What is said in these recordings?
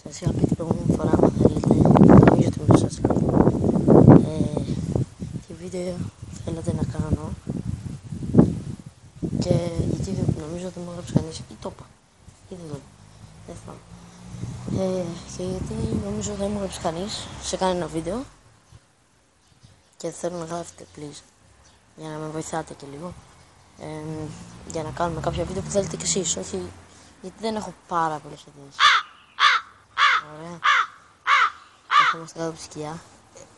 Σας είχα πει την προηγούμενη φορά, αν θέλετε, νομίζω ότι μην σας είπα, τι βίντεο θέλετε να κάνω και γιατί νομίζω ότι μου έγραψε κανείς ή το είπα ή δεν το είπα, δεν θυμάμαι, και γιατί νομίζω δεν μου έγραψε κανείς σε κανένα βίντεο και θέλω να γράφετε please για να με βοηθάτε και λίγο, για να κάνουμε κάποια βίντεο που θέλετε κι εσείς, όχι γιατί δεν έχω πάρα πολλές ιδέες. Ωραία. Καθόμαστε κάτω από τη σκιά.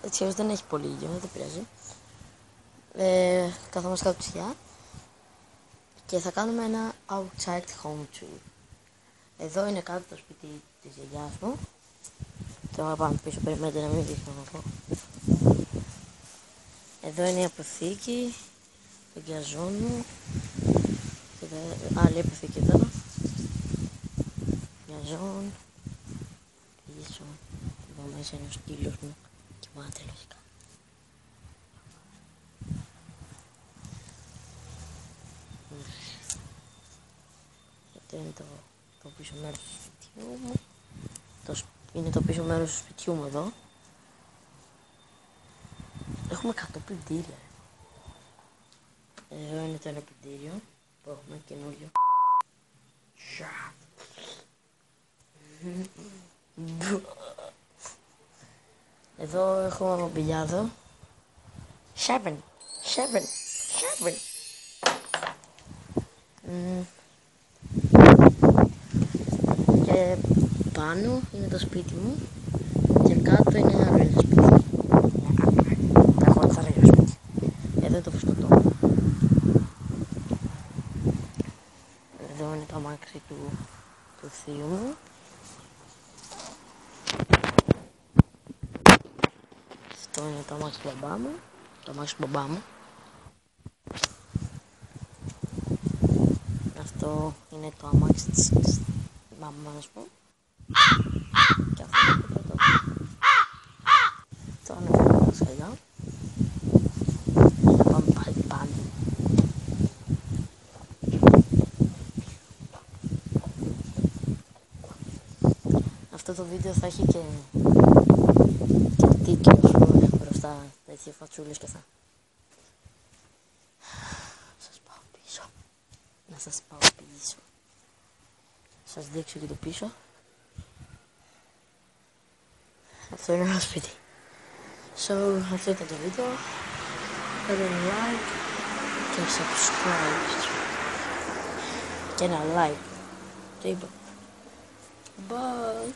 Έτσι όμως δεν έχει πολύ ήλιο, δεν πειράζει. Καθόμαστε κάτω από τη σκιά και θα κάνουμε ένα outside home tour. Εδώ είναι κάτω το σπίτι της γιαγιάς μου. Τώρα πάμε πίσω, περιμένετε να μην δείχνω να πω. Εδώ είναι η αποθήκη, το γκαζόν μου. Και άλλη αποθήκη εδώ. Γκαζόν. Πίσω. Εδώ μέσα είναι ο σκύλος μου. Κοιμάται λογικά. Αυτό είναι το πίσω μέρος του σπιτιού μου. Είναι το πίσω μέρος του σπιτιού μου εδώ. Έχουμε 100 πλυντήρια. Εδώ είναι το ένα πλυντήριο που έχουμε καινούριο. Εδώ έχουμε μομπιλιάδο. 7. Και πάνω είναι το σπίτι μου και κάτω είναι άλλο ένα σπίτι. Τα έχω τα δύο σπίτι. Εδώ είναι το φουσκωτό. Εδώ είναι το αμάξι του θείου μου. Αυτό είναι το αμάξι του μπαμπά μου. Το αμάξι του μπαμπά μου. Αυτό είναι το αμάξι της μαμάς μου. Και αυτό είναι το πρώτο. Αυτό είναι το σκαλιά. Θα πάμε πάλι πάνω. Αυτό το βίντεο θα έχει και τίτλο, ας πούμε, μπροστά, τέτοια φατσούλες και αυτά. Σας πάω πίσω. Να σας πάω πίσω. Σας δείξω και το πίσω. Αυτό είναι ένα σπίτι. Αυτό ήταν το βίντεο. Κάντε ένα like και subscribe. Και ένα like. Το είπα. Bye.